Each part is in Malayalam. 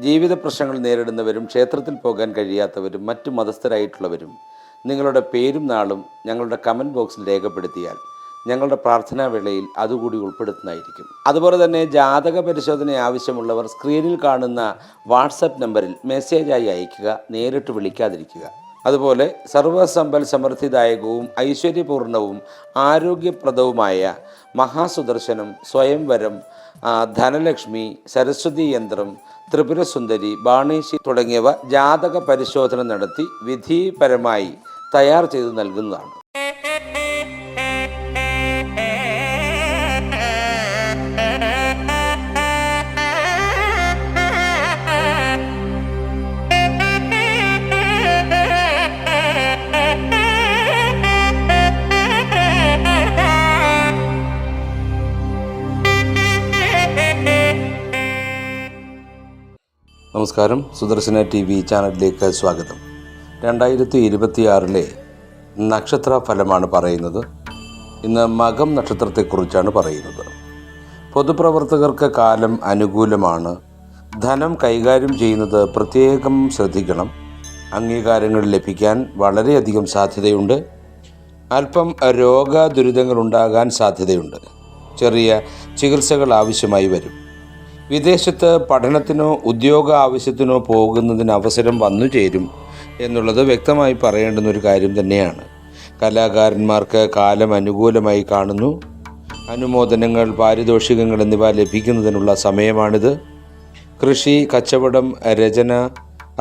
ജീവിത പ്രശ്നങ്ങൾ നേരിടുന്നവരും ക്ഷേത്രത്തിൽ പോകാൻ കഴിയാത്തവരും മറ്റു മതസ്ഥരായിട്ടുള്ളവരും നിങ്ങളുടെ പേരും നാളും ഞങ്ങളുടെ കമൻറ്റ് ബോക്സിൽ രേഖപ്പെടുത്തിയാൽ ഞങ്ങളുടെ പ്രാർത്ഥനാ വേളയിൽ അതുകൂടി ഉൾപ്പെടുത്തുന്നതായിരിക്കും. അതുപോലെ തന്നെ ജാതക പരിശോധന ആവശ്യമുള്ളവർ സ്ക്രീനിൽ കാണുന്ന വാട്സപ്പ് നമ്പറിൽ മെസ്സേജായി അയയ്ക്കുക, നേരിട്ട് വിളിക്കാതിരിക്കുക. അതുപോലെ സർവസമ്പൽ സമൃദ്ധിദായകവും ഐശ്വര്യപൂർണവും ആരോഗ്യപ്രദവുമായ മഹാസുദർശനം, സ്വയംവരം, ധനലക്ഷ്മി, സരസ്വതി യന്ത്രം, ത്രിപുരസുന്ദരി, ബാണേശി തുടങ്ങിയവ ജാതക പരിശോധന നടത്തി വിധിപരമായി തയ്യാർ ചെയ്ത് നൽകുന്നതാണ്. നമസ്കാരം, സുദർശന TV ചാനലിലേക്ക് സ്വാഗതം. 2026 നക്ഷത്ര ഫലമാണ് പറയുന്നത്. ഇന്ന് മകം നക്ഷത്രത്തെക്കുറിച്ചാണ് പറയുന്നത്. പൊതുപ്രവർത്തകർക്ക് കാലം അനുകൂലമാണ്. ധനം കൈകാര്യം ചെയ്യുന്നത് പ്രത്യേകം ശ്രദ്ധിക്കണം. അംഗീകാരങ്ങൾ ലഭിക്കാൻ വളരെയധികം സാധ്യതയുണ്ട്. അല്പം രോഗദുരിതങ്ങൾ ഉണ്ടാകാൻ സാധ്യതയുണ്ട്. ചെറിയ ചികിത്സകൾ ആവശ്യമായി വരും. വിദേശത്ത് പഠനത്തിനോ ഉദ്യോഗ ആവശ്യത്തിനോ പോകുന്നതിന് അവസരം വന്നു ചേരും എന്നുള്ളത് വ്യക്തമായി പറയേണ്ടുന്ന ഒരു കാര്യം തന്നെയാണ്. കലാകാരന്മാർക്ക് കാലം അനുകൂലമായി കാണുന്നു. അനുമോദനങ്ങൾ, പാരിതോഷികങ്ങൾ എന്നിവ ലഭിക്കുന്നതിനുള്ള സമയമാണിത്. കൃഷി, കച്ചവടം, രചന,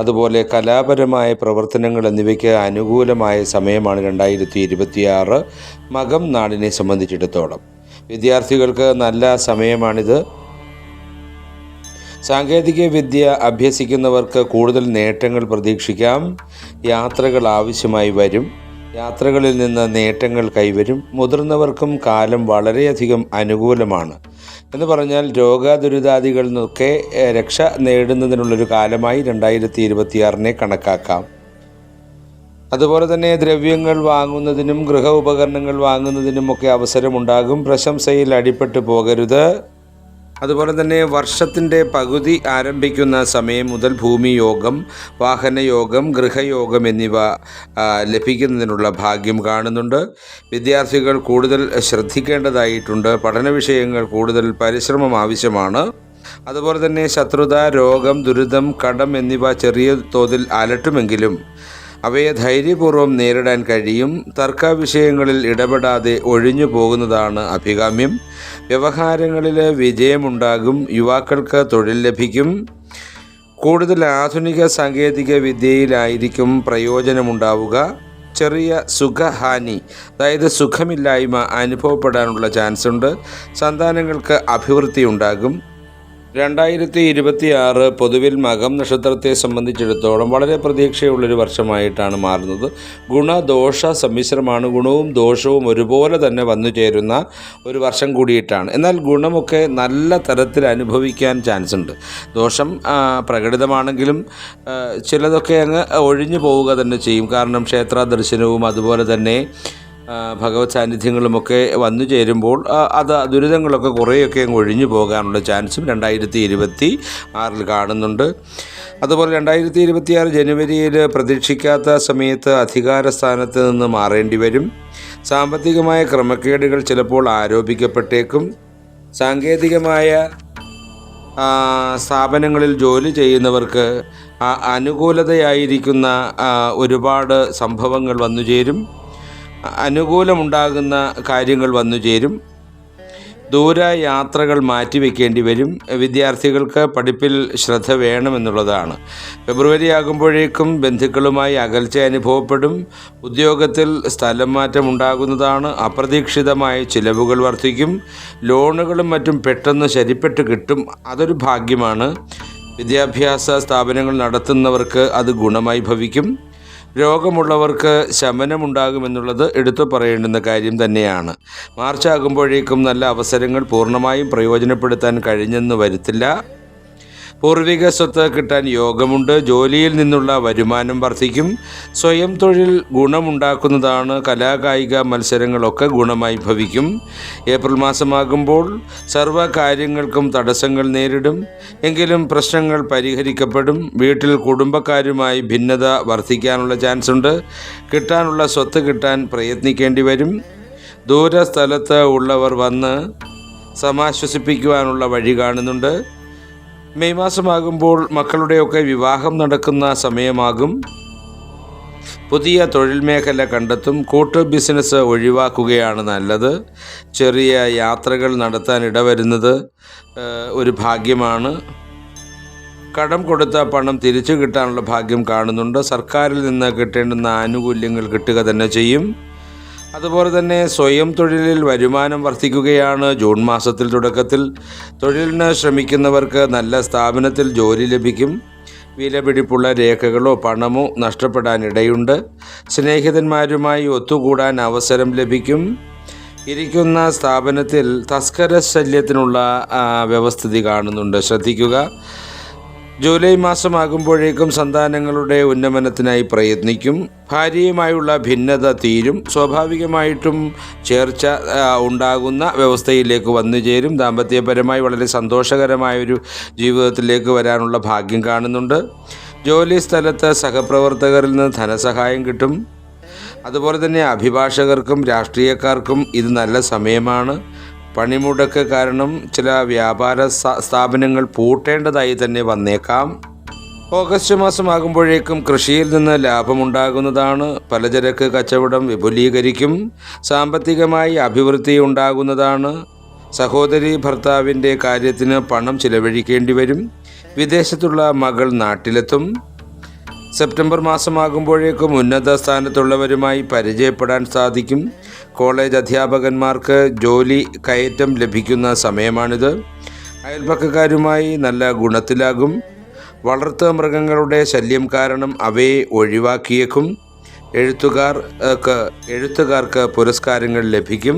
അതുപോലെ കലാപരമായ പ്രവർത്തനങ്ങൾ എന്നിവയ്ക്ക് അനുകൂലമായ സമയമാണ് 2026 മകം നാടിനെ സംബന്ധിച്ചിടത്തോളം. വിദ്യാർത്ഥികൾക്ക് നല്ല സമയമാണിത്. സാങ്കേതിക വിദ്യ അഭ്യസിക്കുന്നവർക്ക് കൂടുതൽ നേട്ടങ്ങൾ പ്രതീക്ഷിക്കാം. യാത്രകൾ ആവശ്യമായി വരും. യാത്രകളിൽ നിന്ന് നേട്ടങ്ങൾ കൈവരും. മുതിർന്നവർക്കും കാലം വളരെയധികം അനുകൂലമാണ്. എന്ന് പറഞ്ഞാൽ രോഗദുരിതാദികളിൽ നിന്നൊക്കെ രക്ഷ നേടുന്നതിനുള്ളൊരു കാലമായി 2026 കണക്കാക്കാം. അതുപോലെ തന്നെ ദ്രവ്യങ്ങൾ വാങ്ങുന്നതിനും ഗൃഹ ഉപകരണങ്ങൾ വാങ്ങുന്നതിനുമൊക്കെ അവസരമുണ്ടാകും. പ്രശംസയിൽ അടിപ്പെട്ടു പോകരുത്. അതുപോലെ തന്നെ വർഷത്തിൻ്റെ പകുതി ആരംഭിക്കുന്ന സമയം മുതൽ ഭൂമിയോഗം, വാഹനയോഗം, ഗൃഹയോഗം എന്നിവ ലഭിക്കുന്നതിനുള്ള ഭാഗ്യം കാണുന്നുണ്ട്. വിദ്യാർത്ഥികൾ കൂടുതൽ ശ്രദ്ധിക്കേണ്ടതായിട്ടുണ്ട്. പഠന വിഷയങ്ങൾ കൂടുതൽ പരിശ്രമം ആവശ്യമാണ്. അതുപോലെ തന്നെ ശത്രുത, രോഗം, ദുരിതം, കടം എന്നിവ ചെറിയ തോതിൽ അലട്ടുമെങ്കിലും അവയെ ധൈര്യപൂർവ്വം നേരിടാൻ കഴിയും. തർക്ക വിഷയങ്ങളിൽ ഇടപെടാതെ ഒഴിഞ്ഞു പോകുന്നതാണ് അഭികാമ്യം. വ്യവഹാരങ്ങളിൽ വിജയമുണ്ടാകും. യുവാക്കൾക്ക് തൊഴിൽ ലഭിക്കും. കൂടുതൽ ആധുനിക സാങ്കേതിക വിദ്യയിലായിരിക്കും പ്രയോജനമുണ്ടാവുക. ചെറിയ സുഖഹാനി, അതായത് സുഖമില്ലായ്മ അനുഭവപ്പെടാനുള്ള ചാൻസ് ഉണ്ട്. സന്താനങ്ങൾക്ക് അഭിവൃദ്ധി ഉണ്ടാകും. 2026 പൊതുവിൽ മകം നക്ഷത്രത്തെ സംബന്ധിച്ചിടത്തോളം വളരെ പ്രതീക്ഷയുള്ളൊരു വർഷമായിട്ടാണ് മാറുന്നത്. ഗുണദോഷ സമ്മിശ്രമാണ്. ഗുണവും ദോഷവും ഒരുപോലെ തന്നെ വന്നു ചേരുന്ന ഒരു വർഷം കൂടിയിട്ടാണ്. എന്നാൽ ഗുണമൊക്കെ നല്ല തരത്തിൽ അനുഭവിക്കാൻ ചാൻസ് ഉണ്ട്. ദോഷം പ്രകടിതമാണെങ്കിലും ചിലതൊക്കെ അങ്ങ് ഒഴിഞ്ഞു പോവുക തന്നെ ചെയ്യും. കാരണം ക്ഷേത്ര ദർശനവും അതുപോലെ തന്നെ ഭഗവത് സാന്നിധ്യങ്ങളുമൊക്കെ വന്നു ചേരുമ്പോൾ ദുരിതങ്ങളൊക്കെ കുറേയൊക്കെ അങ്ങ് ഒഴിഞ്ഞു പോകാനുള്ള ചാൻസും 2026 കാണുന്നുണ്ട്. അതുപോലെ 2026 ജനുവരിയിൽ പ്രതീക്ഷിക്കാത്ത സമയത്ത് അധികാര സ്ഥാനത്ത് നിന്ന് മാറേണ്ടി വരും. സാമ്പത്തികമായ ക്രമക്കേടുകൾ ചിലപ്പോൾ ആരോപിക്കപ്പെട്ടേക്കും. സാങ്കേതികമായ സ്ഥാപനങ്ങളിൽ ജോലി ചെയ്യുന്നവർക്ക് അനുകൂലതയായിരിക്കുന്ന ഒരുപാട് സംഭവങ്ങൾ വന്നു ചേരും. അനുകൂലമുണ്ടാകുന്ന കാര്യങ്ങൾ വന്നു ചേരും. ദൂരയാത്രകൾ മാറ്റിവെക്കേണ്ടി വരും. വിദ്യാർത്ഥികൾക്ക് പഠിപ്പിൽ ശ്രദ്ധ വേണമെന്നുള്ളതാണ്. ഫെബ്രുവരി ആകുമ്പോഴേക്കും ബന്ധുക്കളുമായി അകൽച്ച അനുഭവപ്പെടും. ഉദ്യോഗത്തിൽ സ്ഥലം മാറ്റം ഉണ്ടാകുന്നതാണ്. അപ്രതീക്ഷിതമായ ചിലവുകൾ വർദ്ധിക്കും. ലോണുകളും മറ്റും പെട്ടെന്ന് ശരിപ്പെട്ട് കിട്ടും. അതൊരു ഭാഗ്യമാണ്. വിദ്യാഭ്യാസ സ്ഥാപനങ്ങൾ നടത്തുന്നവർക്ക് അത് ഗുണമായി ഭവിക്കും. രോഗമുള്ളവർക്ക് ശമനമുണ്ടാകുമെന്നുള്ളത് എടുത്തു പറയേണ്ടുന്ന കാര്യം തന്നെയാണ്. മാർച്ച് ആകുമ്പോഴേക്കും നല്ല അവസരങ്ങൾ പൂർണ്ണമായും പ്രയോജനപ്പെടുത്താൻ കഴിഞ്ഞെന്ന് വരത്തില്ല. പൂർവിക സ്വത്ത് കിട്ടാൻ യോഗമുണ്ട്. ജോലിയിൽ നിന്നുള്ള വരുമാനം വർദ്ധിക്കും. സ്വയം തൊഴിൽ ഗുണമുണ്ടാക്കുന്നതാണ്. കലാകായിക മത്സരങ്ങളൊക്കെ ഗുണമായി ഭവിക്കും. ഏപ്രിൽ മാസമാകുമ്പോൾ സർവ്വ കാര്യങ്ങൾക്കും തടസ്സങ്ങൾ നേരിടും. എങ്കിലും പ്രശ്നങ്ങൾ പരിഹരിക്കപ്പെടും. വീട്ടിൽ കുടുംബക്കാരുമായി ഭിന്നത വർദ്ധിക്കാനുള്ള ചാൻസ് ഉണ്ട്. കിട്ടാനുള്ള സ്വത്ത് കിട്ടാൻ പ്രയത്നിക്കേണ്ടി വരും. ദൂരസ്ഥലത്ത് ഉള്ളവർ വന്ന് സമാശ്വസിപ്പിക്കുവാനുള്ള വഴി കാണുന്നുണ്ട്. മെയ് മാസമാകുമ്പോൾ മക്കളുടെയൊക്കെ വിവാഹം നടക്കുന്ന സമയമാകും. പുതിയ തൊഴിൽ മേഖല കണ്ടെത്തും. കൂട്ട് ബിസിനസ് ഒഴിവാക്കുകയാണ് നല്ലത്. ചെറിയ യാത്രകൾ നടത്താൻ ഇടവരുന്നത് ഒരു ഭാഗ്യമാണ്. കടം കൊടുത്ത പണം തിരിച്ചു കിട്ടാനുള്ള ഭാഗ്യം കാണുന്നുണ്ട്. സർക്കാരിൽ നിന്ന് കിട്ടേണ്ടുന്ന ആനുകൂല്യങ്ങൾ കിട്ടുക തന്നെ ചെയ്യും. അതുപോലെ തന്നെ സ്വയം തൊഴിലിൽ വരുമാനം വർദ്ധിക്കുകയാണ്. ജൂൺ മാസത്തിൽ തുടക്കത്തിൽ തൊഴിലിന് ശ്രമിക്കുന്നവർക്ക് നല്ല സ്ഥാപനത്തിൽ ജോലി ലഭിക്കും. വിലപിടിപ്പുള്ള രേഖകളോ പണമോ നഷ്ടപ്പെടാനിടയുണ്ട്. സ്നേഹിതന്മാരുമായി ഒത്തുകൂടാൻ അവസരം ലഭിക്കും. ഇരിക്കുന്ന സ്ഥാപനത്തിൽ തസ്കര ശല്യത്തിനുള്ള വ്യവസ്ഥിതി കാണുന്നുണ്ട്, ശ്രദ്ധിക്കുക. ജൂലൈ മാസമാകുമ്പോഴേക്കും സന്താനങ്ങളുടെ ഉന്നമനത്തിനായി പ്രയത്നിക്കും. ഭാര്യയുമായുള്ള ഭിന്നത തീരും. സ്വാഭാവികമായിട്ടും ചേർച്ച ഉണ്ടാകുന്ന വ്യവസ്ഥയിലേക്ക് വന്നു ചേരും. ദാമ്പത്യപരമായി വളരെ സന്തോഷകരമായൊരു ജീവിതത്തിലേക്ക് വരാനുള്ള ഭാഗ്യം കാണുന്നുണ്ട്. ജോലി സ്ഥലത്ത് സഹപ്രവർത്തകരിൽ നിന്ന് ധനസഹായം കിട്ടും. അതുപോലെ തന്നെ അഭിഭാഷകർക്കും രാഷ്ട്രീയക്കാർക്കും ഇത് നല്ല സമയമാണ്. പണിമുടക്ക് കാരണം ചില വ്യാപാര സ്ഥാപനങ്ങൾ പൂട്ടേണ്ടതായി തന്നെ വന്നേക്കാം. ഓഗസ്റ്റ് മാസമാകുമ്പോഴേക്കും കൃഷിയിൽ നിന്ന് ലാഭമുണ്ടാകുന്നതാണ്. പലചരക്ക് കച്ചവടം വിപുലീകരിക്കും. സാമ്പത്തികമായി അഭിവൃദ്ധി ഉണ്ടാകുന്നതാണ്. സഹോദരി ഭർത്താവിൻ്റെ കാര്യത്തിന് പണം ചിലവഴിക്കേണ്ടി വരും. വിദേശത്തുള്ള മകൾ നാട്ടിലെത്തും. സെപ്റ്റംബർ മാസമാകുമ്പോഴേക്കും ഉന്നത സ്ഥാനത്തുള്ളവരുമായി പരിചയപ്പെടാൻ സാധിക്കും. കോളേജ് അധ്യാപകന്മാർക്ക് ജോലി കയറ്റം ലഭിക്കുന്ന സമയമാണിത്. അയൽപക്കക്കാരുമായി നല്ല ഗുണത്തിലാകും. വളർത്തു മൃഗങ്ങളുടെ ശല്യം കാരണം അവയെ ഒഴിവാക്കിയേക്കും. എഴുത്തുകാർക്ക് പുരസ്കാരങ്ങൾ ലഭിക്കും.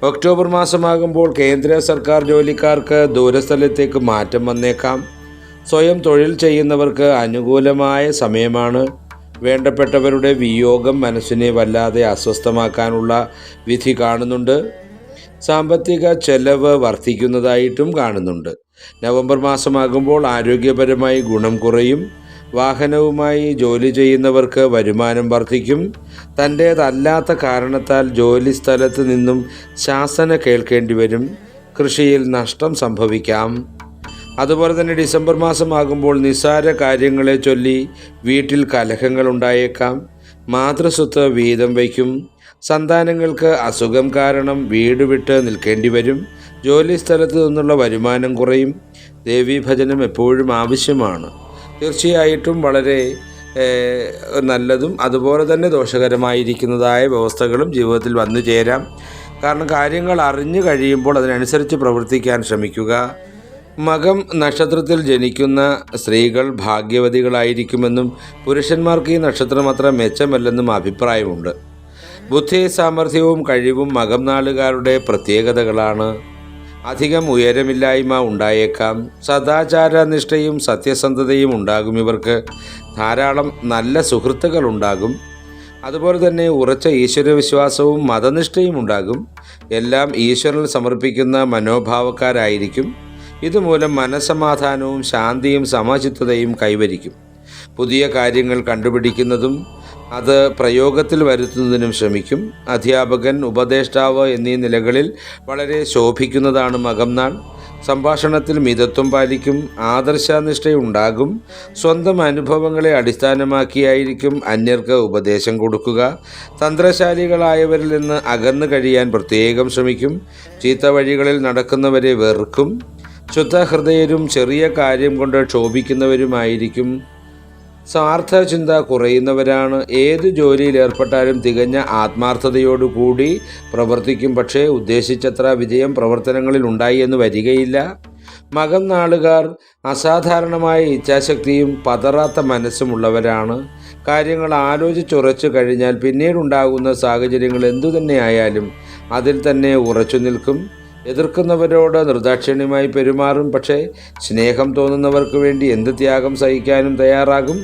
ഒക്ടോബർ മാസമാകുമ്പോൾ കേന്ദ്ര സർക്കാർ ജോലിക്കാർക്ക് ദൂരസ്ഥലത്തേക്ക് മാറ്റം വന്നേക്കാം. സ്വയം തൊഴിൽ ചെയ്യുന്നവർക്ക് അനുകൂലമായ സമയമാണ്. വേണ്ടപ്പെട്ടവരുടെ വിയോഗം മനസ്സിനെ വല്ലാതെ അസ്വസ്ഥമാക്കാനുള്ള വിധി കാണുന്നുണ്ട്. സാമ്പത്തിക ചെലവ് വർദ്ധിക്കുന്നതായിട്ടും കാണുന്നുണ്ട്. നവംബർ മാസമാകുമ്പോൾ ആരോഗ്യപരമായി ഗുണം കുറയും. വാഹനവുമായി ജോലി ചെയ്യുന്നവർക്ക് വരുമാനം വർദ്ധിക്കും. തൻ്റേതല്ലാത്ത കാരണത്താൽ ജോലി സ്ഥലത്ത് നിന്നും ശാസന കേൾക്കേണ്ടി വരും. കൃഷിയിൽ നഷ്ടം സംഭവിക്കാം. അതുപോലെ തന്നെ ഡിസംബർ മാസമാകുമ്പോൾ നിസ്സാര കാര്യങ്ങളെ ചൊല്ലി വീട്ടിൽ കലഹങ്ങൾ ഉണ്ടായേക്കാം. മാതൃസ്വത്ത് വീതം വയ്ക്കും. സന്താനങ്ങൾക്ക് അസുഖം കാരണം വീട് വിട്ട് നിൽക്കേണ്ടി വരും. ജോലി സ്ഥലത്ത് നിന്നുള്ള വരുമാനം കുറയും. ദേവീഭജനം എപ്പോഴും ആവശ്യമാണ്. തീർച്ചയായിട്ടും വളരെ നല്ലതും അതുപോലെ തന്നെ ദോഷകരമായിരിക്കുന്നതായ വ്യവസ്ഥകളും ജീവിതത്തിൽ വന്നു ചേരാം. കാരണം കാര്യങ്ങൾ അറിഞ്ഞു കഴിയുമ്പോൾ അതിനനുസരിച്ച് പ്രവർത്തിക്കാൻ ശ്രമിക്കുക. മകം നക്ഷത്രത്തിൽ ജനിക്കുന്ന സ്ത്രീകൾ ഭാഗ്യവതികളായിരിക്കുമെന്നും പുരുഷന്മാർക്ക് ഈ നക്ഷത്രം അത്ര മെച്ചമല്ലെന്നും അഭിപ്രായമുണ്ട്. ബുദ്ധി, സാമർഥ്യവും കഴിവും മകം നാളുകാരുടെ പ്രത്യേകതകളാണ്. അധികം ഉയരമില്ലായ്മ ഉണ്ടായേക്കാം. സദാചാരനിഷ്ഠയും സത്യസന്ധതയും ഉണ്ടാകും. ഇവർക്ക് ധാരാളം നല്ല സുഹൃത്തുക്കൾ ഉണ്ടാകും. അതുപോലെ തന്നെ ഉറച്ച ഈശ്വരവിശ്വാസവും മതനിഷ്ഠയും ഉണ്ടാകും. എല്ലാം ഈശ്വരന് സമർപ്പിക്കുന്ന മനോഭാവക്കാരായിരിക്കും. ഇതുമൂലം മനസ്സമാധാനവും ശാന്തിയും സമചിത്തതയും കൈവരിക്കും. പുതിയ കാര്യങ്ങൾ കണ്ടുപിടിക്കുന്നതും അത് പ്രയോഗത്തിൽ വരുത്തുന്നതിനും ശ്രമിക്കും. അധ്യാപകൻ, ഉപദേഷ്ടാവ് എന്നീ നിലകളിൽ വളരെ ശോഭിക്കുന്നതാണ് മകം നാൾ. സംഭാഷണത്തിൽ മിതത്വം പാലിക്കും. ആദർശനിഷ്ഠയുണ്ടാകും. സ്വന്തം അനുഭവങ്ങളെ അടിസ്ഥാനമാക്കിയായിരിക്കും അന്യർക്ക് ഉപദേശം കൊടുക്കുക. തന്ത്രശാലികളായവരിൽ നിന്ന് അകന്നു കഴിയാൻ പ്രത്യേകം ശ്രമിക്കും. ചീത്ത വഴികളിൽ നടക്കുന്നവരെ വെറുക്കും. ശുദ്ധഹൃദയരും ചെറിയ കാര്യം കൊണ്ട് ക്ഷോഭിക്കുന്നവരുമായിരിക്കും. സ്വാർത്ഥ ചിന്ത കുറയുന്നവരാണ്. ഏത് ജോലിയിൽ ഏർപ്പെട്ടാലും തികഞ്ഞ ആത്മാർത്ഥതയോടുകൂടി പ്രവർത്തിക്കും. പക്ഷേ ഉദ്ദേശിച്ചത്ര വിജയം പ്രവർത്തനങ്ങളിൽ ഉണ്ടായി എന്ന് വരികയില്ല. മകം നാളുകാർ അസാധാരണമായ ഇച്ഛാശക്തിയും പതറാത്ത മനസ്സുമുള്ളവരാണ്. കാര്യങ്ങൾ ആലോചിച്ചുറച്ചു കഴിഞ്ഞാൽ പിന്നീടുണ്ടാകുന്ന സാഹചര്യങ്ങൾ എന്തുതന്നെയായാലും അതിൽ തന്നെ ഉറച്ചു നിൽക്കും. എതിർക്കുന്നവരോട് നിർദാക്ഷിണ്യമായി പെരുമാറും. പക്ഷേ സ്നേഹം തോന്നുന്നവർക്ക് വേണ്ടി എന്ത് ത്യാഗം സഹിക്കാനും തയ്യാറാകും.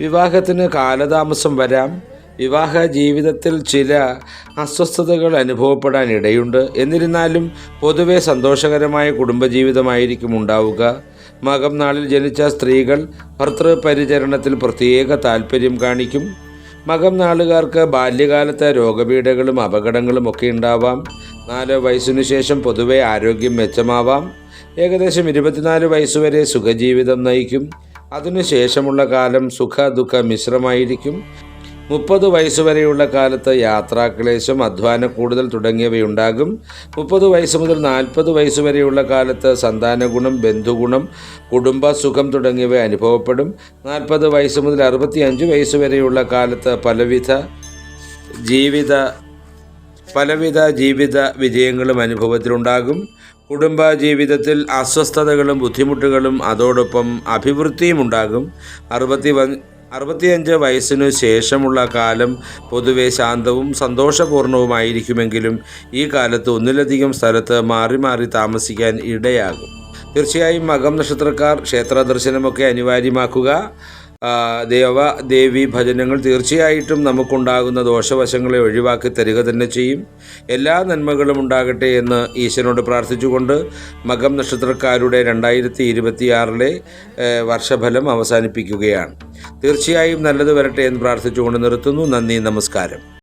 വിവാഹത്തിന് കാലതാമസം വരാം. വിവാഹ ജീവിതത്തിൽ ചില അസ്വസ്ഥതകൾ അനുഭവപ്പെടാൻ ഇടയുണ്ട്. എന്നിരുന്നാലും പൊതുവെ സന്തോഷകരമായ കുടുംബജീവിതമായിരിക്കും ഉണ്ടാവുക. മകം നാളിൽ ജനിച്ച സ്ത്രീകൾ ഭർതൃപരിചരണത്തിൽ പ്രത്യേക താല്പര്യം കാണിക്കും. മകം നാളുകാർക്ക് ബാല്യകാലത്തെ രോഗപീഠകളും അപകടങ്ങളും ഒക്കെ ഉണ്ടാവാം. 4 വയസ്സിനു ശേഷം പൊതുവെ ആരോഗ്യം മെച്ചമാവാം. ഏകദേശം 24 വയസ്സുവരെ സുഖജീവിതം നയിക്കും. അതിനുശേഷമുള്ള കാലം സുഖ ദുഃഖ മിശ്രമായിരിക്കും. 30 വയസ്സുവരെയുള്ള കാലത്ത് യാത്രാക്ലേശം, അധ്വാന കൂടുതൽ തുടങ്ങിയവയുണ്ടാകും. 30 വയസ്സ് മുതൽ 40 വയസ്സുവരെയുള്ള കാലത്ത് സന്താന ഗുണം, ബന്ധുഗുണം, കുടുംബ സുഖം തുടങ്ങിയവ അനുഭവപ്പെടും. 40 വയസ്സ് മുതൽ 65 വയസ്സുവരെയുള്ള കാലത്ത് പലവിധ ജീവിത വിജയങ്ങളും അനുഭവത്തിലുണ്ടാകും. കുടുംബ ജീവിതത്തിൽ അസ്വസ്ഥതകളും ബുദ്ധിമുട്ടുകളും അതോടൊപ്പം അഭിവൃദ്ധിയും ഉണ്ടാകും. 65 വയസ്സിനു ശേഷമുള്ള കാലം പൊതുവെ ശാന്തവും സന്തോഷപൂർണവുമായിരിക്കുമെങ്കിലും ഈ കാലത്ത് ഒന്നിലധികം സ്ഥലത്ത് മാറി മാറി താമസിക്കാൻ ഇടയാകും. തീർച്ചയായും മകം നക്ഷത്രക്കാർ ക്ഷേത്ര ദർശനമൊക്കെ അനിവാര്യമാക്കുക. ദേവി ഭജനങ്ങൾ തീർച്ചയായിട്ടും നമുക്കുണ്ടാകുന്ന ദോഷവശങ്ങളെ ഒഴിവാക്കി തരിക തന്നെ ചെയ്യും. എല്ലാ നന്മകളും ഉണ്ടാകട്ടെ എന്ന് ഈശ്വരനോട് പ്രാർത്ഥിച്ചുകൊണ്ട് മകം നക്ഷത്രക്കാരുടെ 2026 വർഷഫലം അവസാനിപ്പിക്കുകയാണ്. തീർച്ചയായും നല്ലത് വരട്ടെ എന്ന് പ്രാർത്ഥിച്ചുകൊണ്ട് നിർത്തുന്നു. നന്ദി, നമസ്കാരം.